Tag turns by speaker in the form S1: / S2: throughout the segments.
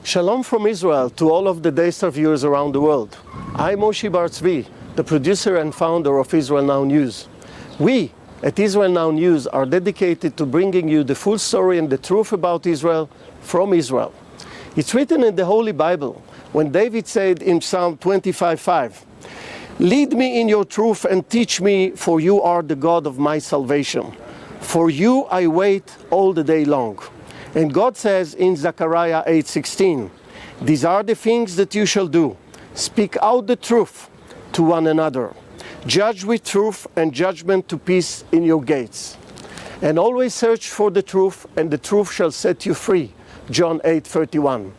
S1: Shalom from Israel to all of the Daystar viewers around the world. I'm Moshe Bar Tzvi, the producer and founder of Israel Now News. We at Israel Now News are dedicated to bringing you the full story and the truth about Israel from Israel. It's written in the Holy Bible when David said in Psalm 25:5, "Lead me in your truth and teach me, for you are the God of my salvation. For you I wait all the day long." And God says in Zechariah 8:16, "These are the things that you shall do. Speak out the truth to one another. Judge with truth and judgment to peace in your gates. And always search for the truth, and the truth shall set you free." John 8:31.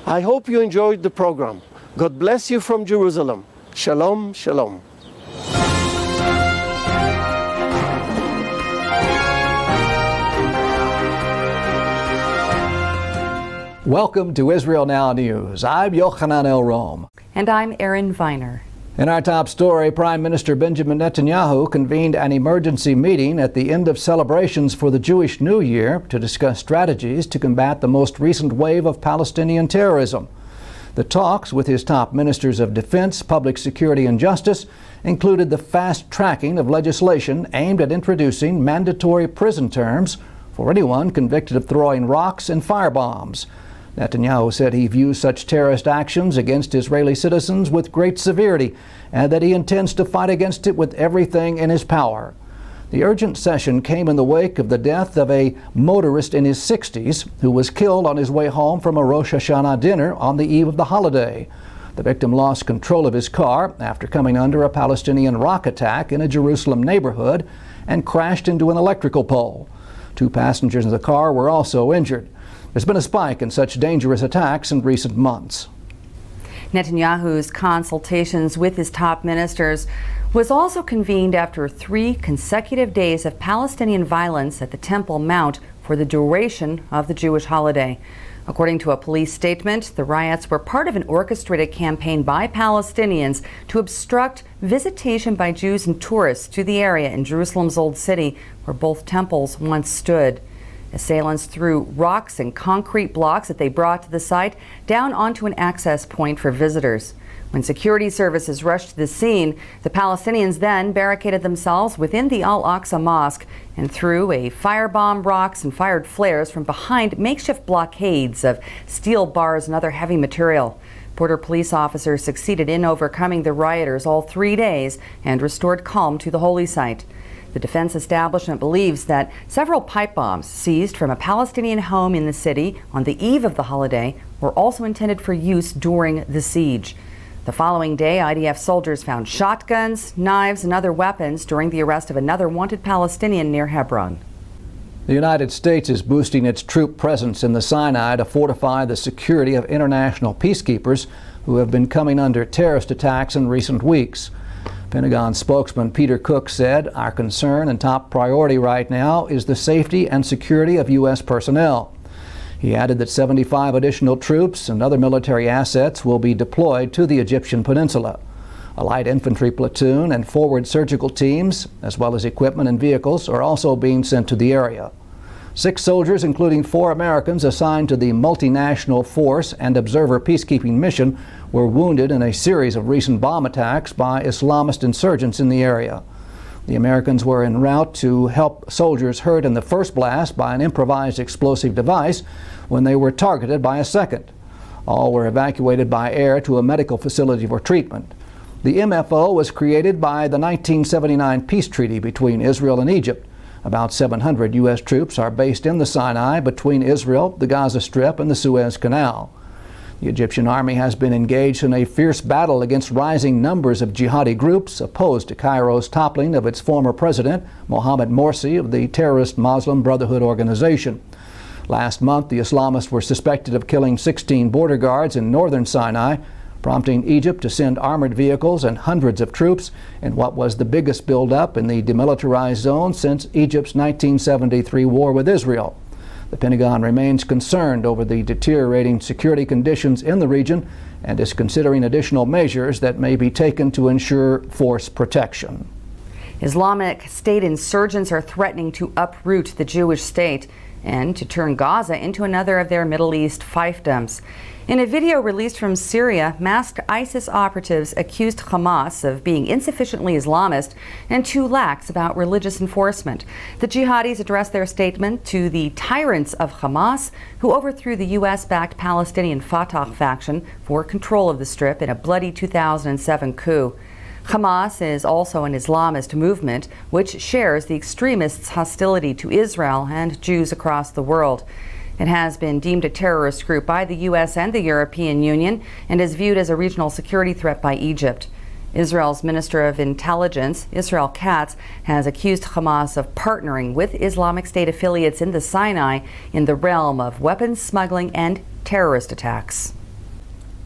S1: I hope you enjoyed the program. God bless you from Jerusalem. Shalom, shalom.
S2: Welcome to Israel Now News. I'm Yochanan El-Rom.
S3: And I'm Erin Viner.
S2: In our top story, Prime Minister Benjamin Netanyahu convened an emergency meeting at the end of celebrations for the Jewish New Year to discuss strategies to combat the most recent wave of Palestinian terrorism. The talks with his top ministers of defense, public security, and justice included the fast tracking of legislation aimed at introducing mandatory prison terms for anyone convicted of throwing rocks and firebombs. Netanyahu said he views such terrorist actions against Israeli citizens with great severity and that he intends to fight against it with everything in his power. The urgent session came in the wake of the death of a motorist in his 60s who was killed on his way home from a Rosh Hashanah dinner on the eve of the holiday. The victim lost control of his car after coming under a Palestinian rock attack in a Jerusalem neighborhood and crashed into an electrical pole. 2 passengers in the car were also injured. There's been a spike in such dangerous attacks in recent months.
S3: Netanyahu's consultations with his top ministers was also convened after 3 consecutive days of Palestinian violence at the Temple Mount for the duration of the Jewish holiday. According to a police statement, the riots were part of an orchestrated campaign by Palestinians to obstruct visitation by Jews and tourists to the area in Jerusalem's Old City, where both temples once stood. Assailants threw rocks and concrete blocks that they brought to the site down onto an access point for visitors. When security services rushed to the scene, the Palestinians then barricaded themselves within the Al-Aqsa Mosque and threw a firebomb, rocks, and fired flares from behind makeshift blockades of steel bars and other heavy material. Border police officers succeeded in overcoming the rioters all 3 days and restored calm to the holy site. The defense establishment believes that several pipe bombs seized from a Palestinian home in the city on the eve of the holiday were also intended for use during the siege. The following day, IDF soldiers found shotguns, knives, and other weapons during the arrest of another wanted Palestinian near Hebron.
S2: The United States is boosting its troop presence in the Sinai to fortify the security of international peacekeepers who have been coming under terrorist attacks in recent weeks. Pentagon spokesman Peter Cook said, "Our concern and top priority right now is the safety and security of U.S. personnel." He added that 75 additional troops and other military assets will be deployed to the Egyptian peninsula. A light infantry platoon and forward surgical teams, as well as equipment and vehicles, are also being sent to the area. 6 soldiers, including 4 Americans assigned to the multinational force and observer peacekeeping mission, were wounded in a series of recent bomb attacks by Islamist insurgents in the area. The Americans were en route to help soldiers hurt in the first blast by an improvised explosive device when they were targeted by a second. All were evacuated by air to a medical facility for treatment. The MFO was created by the 1979 peace treaty between Israel and Egypt. About 700 U.S. troops are based in the Sinai between Israel, the Gaza Strip, and the Suez Canal. The Egyptian army has been engaged in a fierce battle against rising numbers of jihadi groups opposed to Cairo's toppling of its former president, Mohamed Morsi, of the terrorist Muslim Brotherhood organization. Last month, the Islamists were suspected of killing 16 border guards in northern Sinai, prompting Egypt to send armored vehicles and hundreds of troops in what was the biggest buildup in the demilitarized zone since Egypt's 1973 war with Israel. The Pentagon remains concerned over the deteriorating security conditions in the region and is considering additional measures that may be taken to ensure force protection.
S3: Islamic State insurgents are threatening to uproot the Jewish state. and to turn Gaza into another of their Middle East fiefdoms. In a video released from Syria, masked ISIS operatives accused Hamas of being insufficiently Islamist and too lax about religious enforcement. The jihadis addressed their statement to the tyrants of Hamas, who overthrew the U.S.-backed Palestinian Fatah faction for control of the Strip in a bloody 2007 coup. Hamas is also an Islamist movement which shares the extremists' hostility to Israel and Jews across the world. It has been deemed a terrorist group by the U.S. and the European Union and is viewed as a regional security threat by Egypt. Israel's Minister of Intelligence, Israel Katz, has accused Hamas of partnering with Islamic State affiliates in the Sinai in the realm of weapons smuggling and terrorist attacks.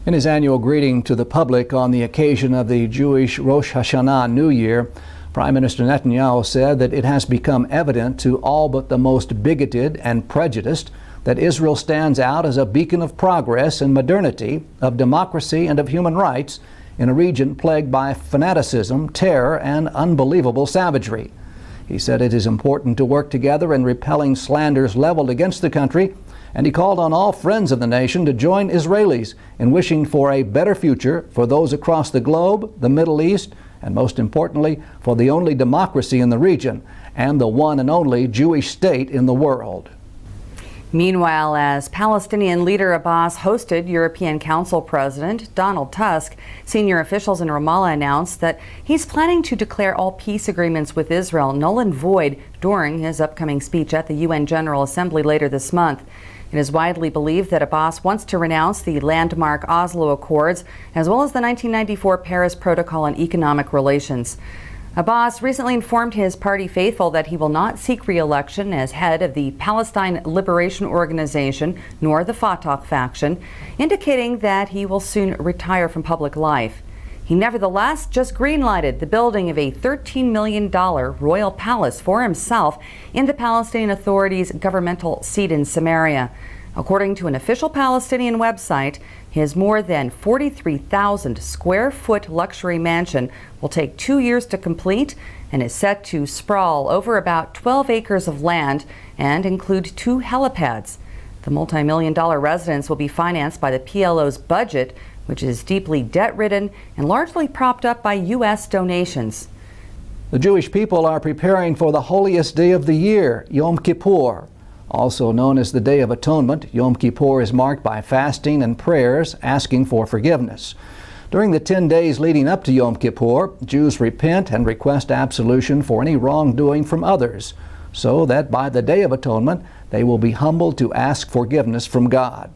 S2: In his annual greeting to the public on the occasion of the Jewish Rosh Hashanah New Year, Prime Minister Netanyahu said that it has become evident to all but the most bigoted and prejudiced that Israel stands out as a beacon of progress and modernity, of democracy and of human rights in a region plagued by fanaticism, terror, and unbelievable savagery. He said it is important to work together in repelling slanders leveled against the country, and he called on all friends of the nation to join Israelis in wishing for a better future for those across the globe, the Middle East, and most importantly, for the only democracy in the region and the one and only Jewish state in the world.
S3: Meanwhile, as Palestinian leader Abbas hosted European Council President Donald Tusk, senior officials in Ramallah announced that he's planning to declare all peace agreements with Israel null and void during his upcoming speech at the UN General Assembly later this month. It is widely believed that Abbas wants to renounce the landmark Oslo Accords as well as the 1994 Paris Protocol on Economic Relations. Abbas recently informed his party faithful that he will not seek re-election as head of the Palestine Liberation Organization nor the Fatah faction, indicating that he will soon retire from public life. He nevertheless just green-lighted the building of a $13 million royal palace for himself in the Palestinian Authority's governmental seat in Samaria. According to an official Palestinian website, his more than 43,000 square foot luxury mansion will take 2 years to complete and is set to sprawl over about 12 acres of land and include 2 helipads. The multi-million-dollar residence will be financed by the PLO's budget, which is deeply debt-ridden and largely propped up by U.S. donations.
S2: The Jewish people are preparing for the holiest day of the year, Yom Kippur. Also known as the Day of Atonement, Yom Kippur is marked by fasting and prayers asking for forgiveness. During the 10 days leading up to Yom Kippur, Jews repent and request absolution for any wrongdoing from others, so that by the Day of Atonement, they will be humbled to ask forgiveness from God.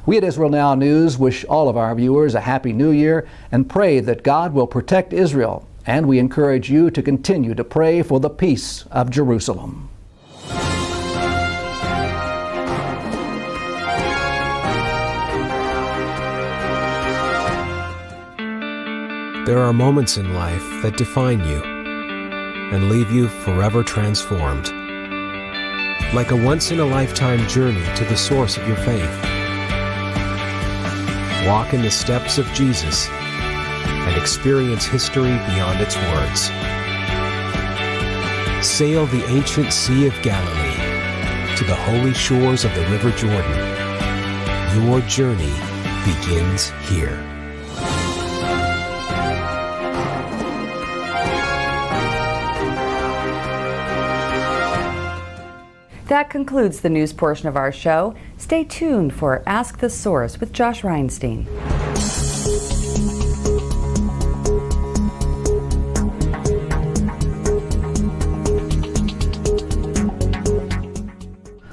S2: We at Israel Now News wish all of our viewers a Happy New Year and pray that God will protect Israel. And we encourage you to continue to pray for the peace of Jerusalem.
S4: There are moments in life that define you and leave you forever transformed. Like a once-in-a-lifetime journey to the source of your faith. Walk in the steps of Jesus and experience history beyond its words. Sail the ancient Sea of Galilee to the holy shores of the River Jordan. Your journey begins here.
S3: That concludes the news portion of our show. Stay tuned for Ask the Source with Josh Reinstein.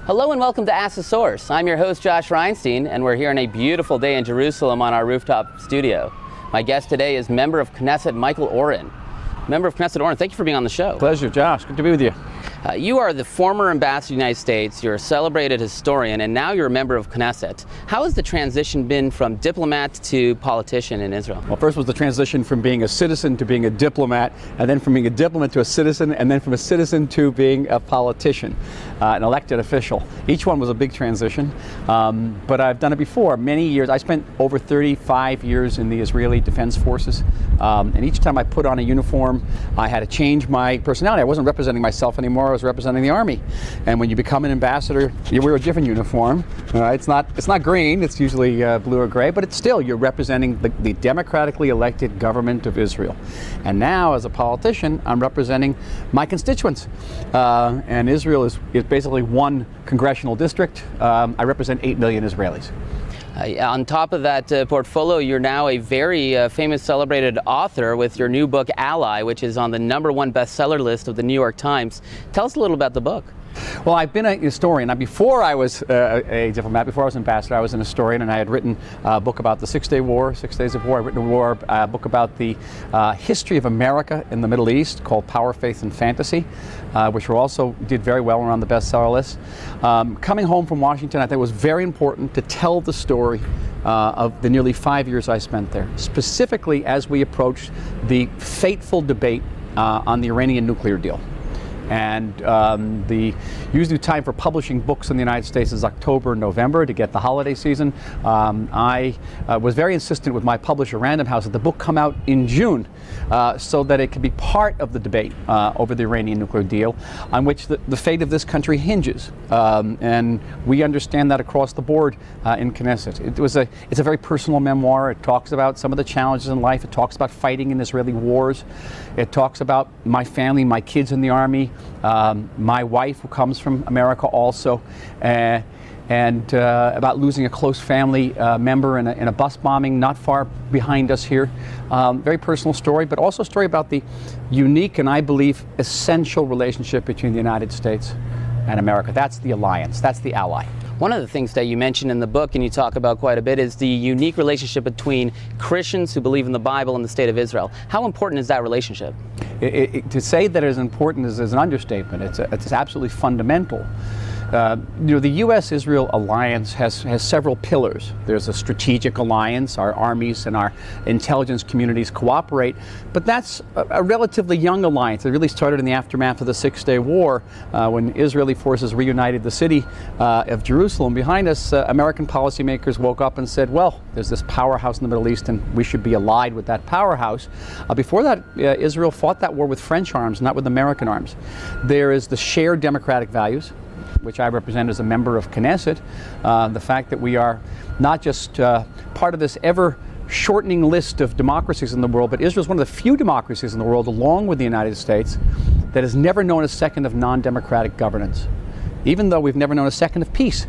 S5: Hello and welcome to Ask the Source. I'm your host Josh Reinstein, and we're here on a beautiful day in Jerusalem on our rooftop studio. My guest today is member of Knesset Michael Oren. Member of Knesset Oren, thank you for being on the show.
S6: Pleasure, Josh. Good to be with you.
S5: You are the former ambassador to the United States, you're a celebrated historian, and now you're a member of Knesset. How has the transition been from diplomat to politician in Israel?
S6: Well, first was the transition from being a citizen to being a diplomat, and then from being a diplomat to a citizen, and then from a citizen to being a politician, an elected official. Each one was a big transition, but I've done it before, many years. I spent over 35 years in the Israeli Defense Forces, and each time I put on a uniform, I had to change my personality. I wasn't representing myself anymore. I was representing the Army. And when you become an ambassador, you wear a different uniform. It's not green, it's usually blue or gray, but it's still, you're representing the democratically elected government of Israel. And now, as a politician, I'm representing my constituents. And Israel is basically one congressional district. I represent 8 million Israelis.
S5: On top of that portfolio, you're now a very famous, celebrated author with your new book, Ally, which is on the #1 bestseller list of the New York Times. Tell us a little about the book.
S6: Well, I've been a historian. Now, before I was a diplomat, before I was ambassador, I was an historian, and I had written a book about the 6 Day War, 6 Days of War. I'd written a book about the history of America in the Middle East called Power, Faith, and Fantasy, which also did very well around the bestseller list. Coming home from Washington, I think it was very important to tell the story of the nearly 5 years I spent there, specifically as we approached the fateful debate on the Iranian nuclear deal. And the usual time for publishing books in the United States is October, November to get the holiday season. I was very insistent with my publisher, Random House, that the book come out in June so that it could be part of the debate over the Iranian nuclear deal, on which the fate of this country hinges. And we understand that across the board in Knesset. It's a very personal memoir. It talks about some of the challenges in life. It talks about fighting in Israeli wars. It talks about my family, my kids in the Army, my wife, who comes from America also, and about losing a close family member in a bus bombing not far behind us here. Very personal story, but also a story about the unique and, I believe, essential relationship between the United States and America. That's the alliance. That's the ally.
S5: One of the things that you mention in the book, and you talk about quite a bit, is the unique relationship between Christians who believe in the Bible and the State of Israel. How important is that relationship?
S6: To say that it is important is an understatement. It's absolutely fundamental. The U.S.-Israel alliance has several pillars. There's a strategic alliance. Our armies and our intelligence communities cooperate, but that's a relatively young alliance. It really started in the aftermath of the 6 Day War when Israeli forces reunited the city of Jerusalem. Behind us, American policymakers woke up and said, well, there's this powerhouse in the Middle East and we should be allied with that powerhouse. Before that, Israel fought that war with French arms, not with American arms. There is the shared democratic values, which I represent as a member of Knesset, the fact that we are not just part of this ever-shortening list of democracies in the world, but Israel is one of the few democracies in the world, along with the United States, that has never known a second of non-democratic governance, even though we've never known a second of peace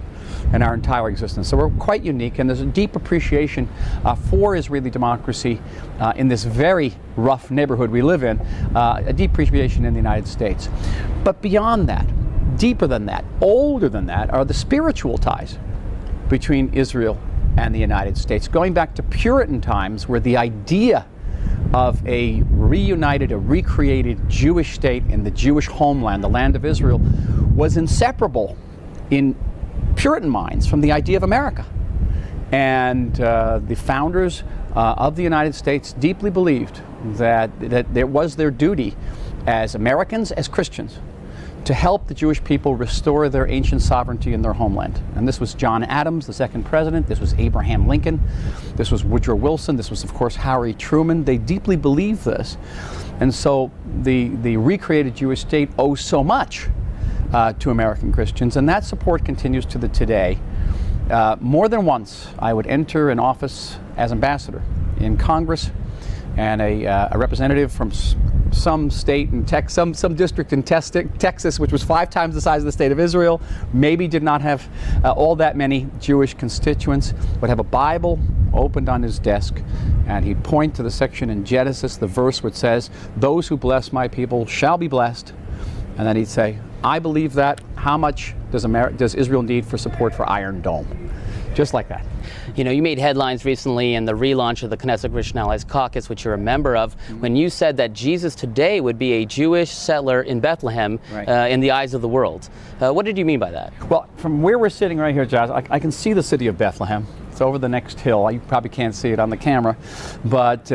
S6: in our entire existence. So we're quite unique, and there's a deep appreciation for Israeli democracy in this very rough neighborhood we live in, a deep appreciation in the United States. But beyond that, deeper than that, older than that, are the spiritual ties between Israel and the United States, going back to Puritan times, where the idea of a reunited, a recreated Jewish state in the Jewish homeland, the land of Israel, was inseparable in Puritan minds from the idea of America. And the founders of the United States deeply believed that it was their duty as Americans, as Christians, to help the Jewish people restore their ancient sovereignty in their homeland. And this was John Adams, the second president. This was Abraham Lincoln. This was Woodrow Wilson. This was, of course, Harry Truman. They deeply believed this. And so the recreated Jewish state owes so much to American Christians, and that support continues to today. More than once, I would enter an office as ambassador in Congress, and a representative from some state in some district in Texas, which was 5 times the size of the state of Israel, maybe did not have all that many Jewish constituents, would have a Bible opened on his desk, and he'd point to the section in Genesis, the verse which says, "Those who bless my people shall be blessed," and then he'd say, "I believe that. How much does Israel need for support for Iron Dome?" Just like that.
S5: You know, you made headlines recently in the relaunch of the Knesset Christian Allies Caucus, which you're a member of, when you said that Jesus today would be a Jewish settler in Bethlehem,
S6: right,
S5: in the eyes of the world. What did you mean by that?
S6: Well, from where we're sitting right here, Josh, I can see the city of Bethlehem. It's over the next hill. You probably can't see it on the camera, but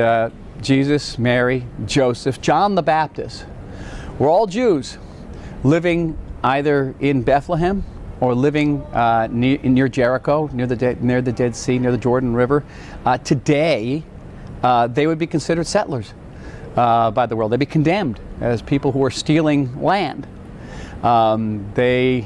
S6: Jesus, Mary, Joseph, John the Baptist, we're all Jews living either in Bethlehem or living near Jericho, near the Dead Sea, near the Jordan River. Today, they would be considered settlers by the world. They'd be condemned as people who are stealing land. They